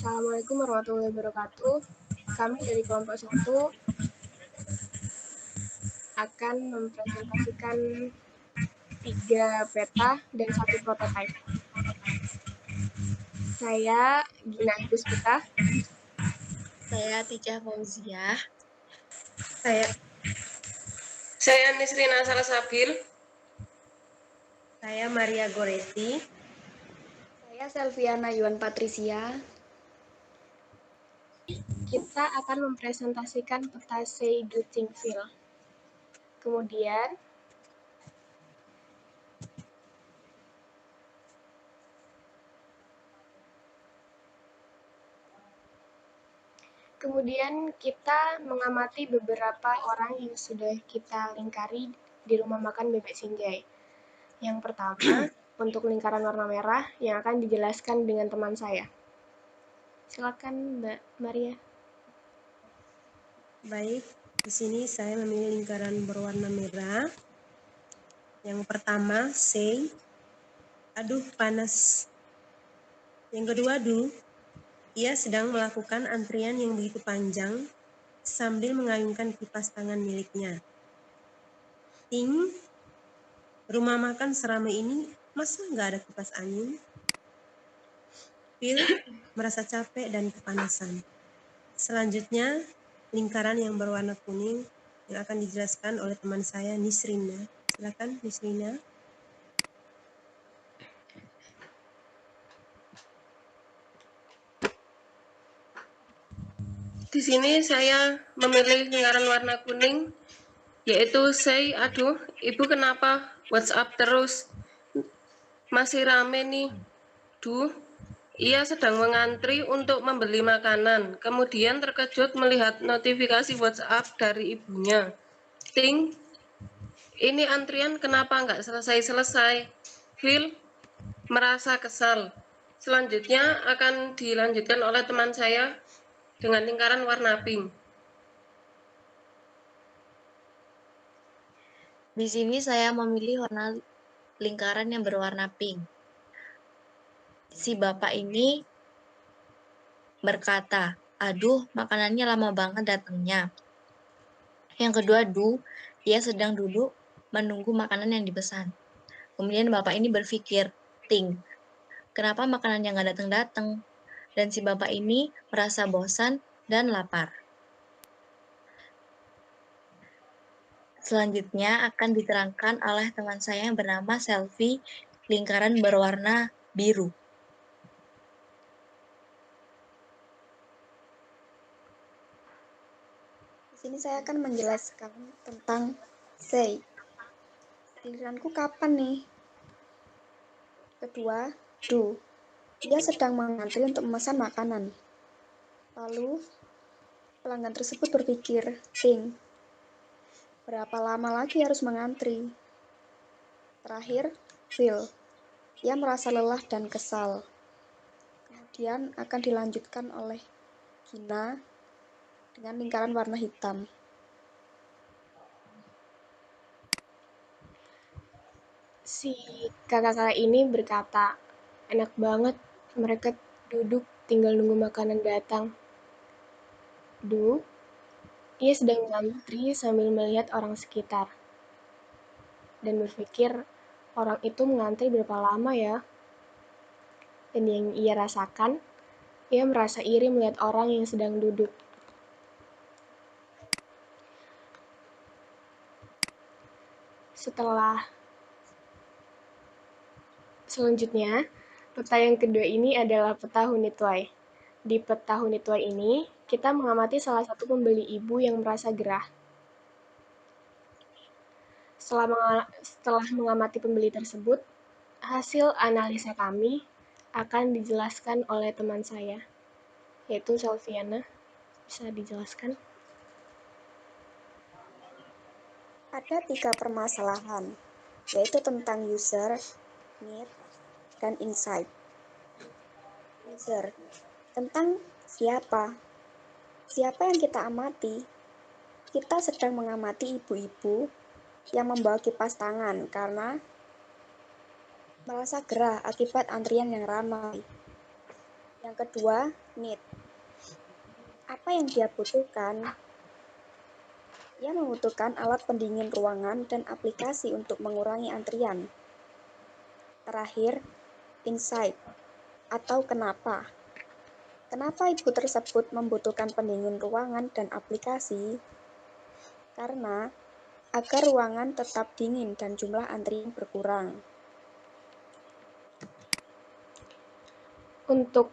Assalamualaikum warahmatullahi wabarakatuh. Kami dari kelompok 1 akan mempresentasikan 3 peta dan 1 prototipe. Saya Gina Puspita. Saya Tijah Fauziah. Saya Nisrina Salasabil. Saya Maria Goresi. Saya Selviana Yuan Patricia. Kita akan mempresentasikan peta Say, Do, Think, Feel. Kemudian kita mengamati beberapa orang yang sudah kita lingkari di rumah makan Bebek Sinjai. Yang pertama, untuk lingkaran warna merah yang akan dijelaskan dengan teman saya. Silakan Mbak Maria. Baik, di sini saya memilih lingkaran berwarna merah. Yang pertama, say, aduh panas. Yang kedua, do, ia sedang melakukan antrian yang begitu panjang sambil mengayunkan kipas tangan miliknya. Think, rumah makan seramai ini masa nggak ada kipas angin? Feel, merasa capek dan kepanasan. Selanjutnya, lingkaran yang berwarna kuning yang akan dijelaskan oleh teman saya, Nisrina. Silakan, Nisrina. Di sini saya memilih lingkaran warna kuning, yaitu say, aduh, ibu kenapa WhatsApp terus? Masih rame nih. Duh, ia sedang mengantri untuk membeli makanan. Kemudian terkejut melihat notifikasi WhatsApp dari ibunya. Think, ini antrian kenapa nggak selesai-selesai? Feel, merasa kesal. Selanjutnya akan dilanjutkan oleh teman saya dengan lingkaran warna pink. Di sini saya memilih warna lingkaran yang berwarna pink. Si bapak ini berkata, aduh makanannya lama banget datangnya. Yang kedua, ia sedang duduk menunggu makanan yang dipesan. Kemudian bapak ini berpikir, think, kenapa makanannya nggak datang-datang? Dan si bapak ini merasa bosan dan lapar. Selanjutnya akan diterangkan oleh teman saya yang bernama Selvi, lingkaran berwarna biru. Di sini saya akan menjelaskan tentang say. Giliranku kapan nih? Kedua, do. Dia sedang mengantri untuk memesan makanan. Lalu, pelanggan tersebut berpikir, think, berapa lama lagi harus mengantri? Terakhir, feel. Ia merasa lelah dan kesal. Kemudian akan dilanjutkan oleh Gina dengan lingkaran warna hitam. Si kakak-kakak ini berkata, enak banget mereka duduk tinggal nunggu makanan datang. Do, ia sedang mengantri sambil melihat orang sekitar dan berpikir orang itu mengantri berapa lama ya. Dan yang ia rasakan, ia merasa iri melihat orang yang sedang duduk. Selanjutnya, peta yang kedua ini adalah peta Hunituai. Di peta Hunituai ini, kita mengamati salah satu pembeli ibu yang merasa gerah. Setelah mengamati pembeli tersebut, hasil analisa kami akan dijelaskan oleh teman saya, yaitu Selviana. Bisa dijelaskan? Ada 3 permasalahan, yaitu tentang user, need, dan insight. User, tentang siapa? Siapa yang kita amati? Kita sedang mengamati ibu-ibu yang membawa kipas tangan karena merasa gerah akibat antrian yang ramai. Yang kedua, need. Apa yang dia butuhkan? Ia membutuhkan alat pendingin ruangan dan aplikasi untuk mengurangi antrian. Terakhir, insight atau kenapa. Kenapa ibu tersebut membutuhkan pendingin ruangan dan aplikasi? Karena agar ruangan tetap dingin dan jumlah antrian berkurang. Untuk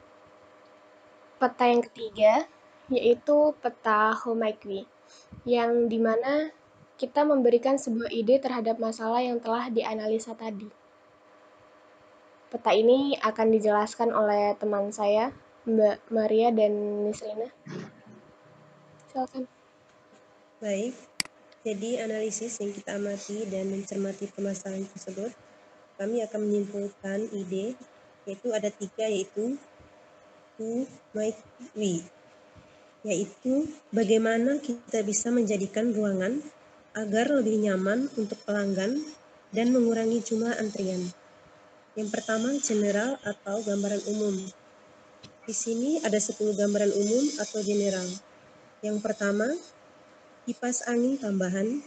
peta yang ketiga, yaitu peta Homagui, yang dimana kita memberikan sebuah ide terhadap masalah yang telah dianalisa tadi. Peta ini akan dijelaskan oleh teman saya, Mbak Maria dan Nisrina. Silakan. Baik, jadi analisis yang kita amati dan mencermati permasalahan tersebut, kami akan menyimpulkan ide, yaitu ada 3, yaitu who, might, we, yaitu bagaimana kita bisa menjadikan ruangan agar lebih nyaman untuk pelanggan dan mengurangi jumlah antrian. Yang pertama, general atau gambaran umum. Di sini ada 10 gambaran umum atau general. Yang pertama, kipas angin tambahan,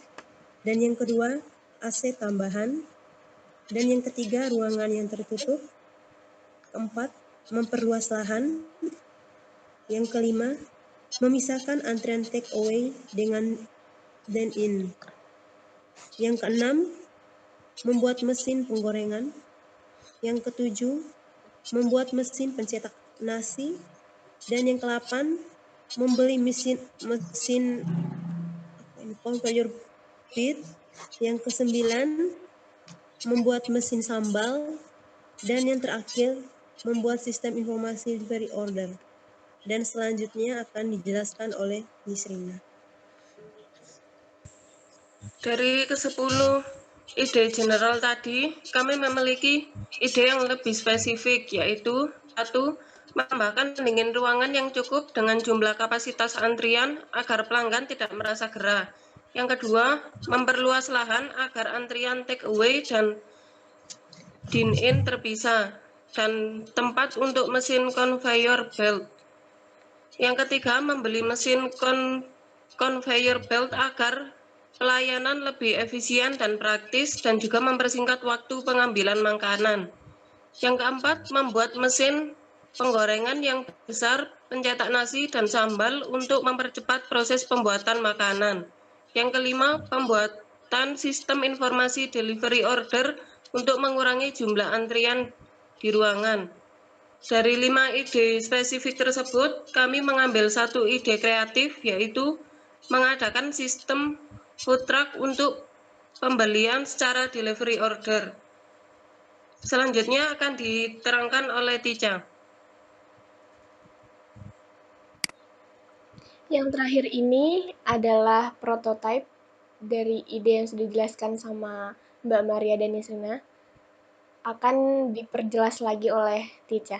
dan yang kedua, AC tambahan, dan yang ketiga, ruangan yang tertutup. Keempat, memperluas lahan. Yang kelima, memisahkan antrian take away dengan dine-in. Yang keenam, membuat mesin penggorengan. Yang ketujuh, membuat mesin pencetak nasi. Dan yang ke-8, membeli mesin conveyor belt. Yang ke-9, membuat mesin sambal. Dan yang terakhir, membuat sistem informasi delivery order. Dan selanjutnya akan dijelaskan oleh Nisrina. Dari ke-10 ide general tadi, kami memiliki ide yang lebih spesifik, yaitu 1. Menambahkan pendingin ruangan yang cukup dengan jumlah kapasitas antrian agar pelanggan tidak merasa gerah. Yang kedua, memperluas lahan agar antrian take away dan dine-in terpisah, dan tempat untuk mesin conveyor belt. Yang ketiga, membeli mesin conveyor belt agar pelayanan lebih efisien dan praktis dan juga mempersingkat waktu pengambilan makanan. Yang keempat, membuat mesin penggorengan yang besar, pencetak nasi dan sambal untuk mempercepat proses pembuatan makanan. Yang kelima, pembuatan sistem informasi delivery order untuk mengurangi jumlah antrian di ruangan. Dari 5 ide spesifik tersebut, kami mengambil 1 ide kreatif, yaitu mengadakan sistem food truck untuk pembelian secara delivery order. Selanjutnya akan diterangkan oleh Tica. Yang terakhir ini adalah prototype dari ide yang sudah dijelaskan sama Mbak Maria dan Nisrina. Akan diperjelas lagi oleh Tica.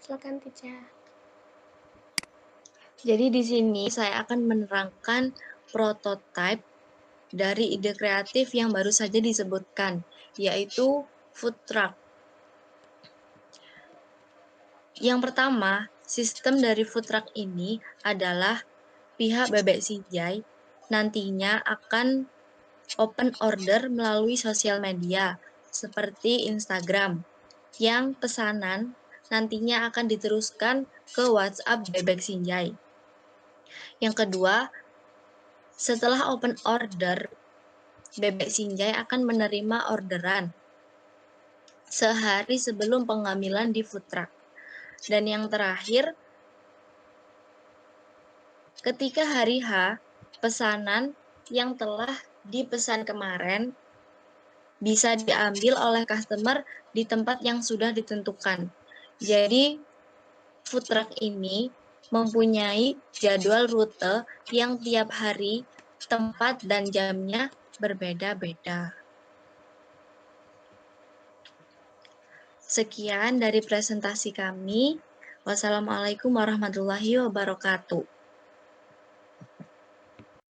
Silakan Tica. Jadi di sini saya akan menerangkan prototype dari ide kreatif yang baru saja disebutkan, yaitu food truck. Yang pertama, sistem dari food truck ini adalah pihak Bebek Sinjai nantinya akan open order melalui sosial media seperti Instagram, yang pesanan nantinya akan diteruskan ke WhatsApp Bebek Sinjai. Yang kedua, setelah open order, Bebek Sinjai akan menerima orderan sehari sebelum pengambilan di food truck. Dan yang terakhir, ketika hari H, pesanan yang telah dipesan kemarin bisa diambil oleh customer di tempat yang sudah ditentukan. Jadi, food truck ini mempunyai jadwal rute yang tiap hari, tempat, dan jamnya berbeda-beda. Sekian dari presentasi kami. Wassalamualaikum warahmatullahi wabarakatuh.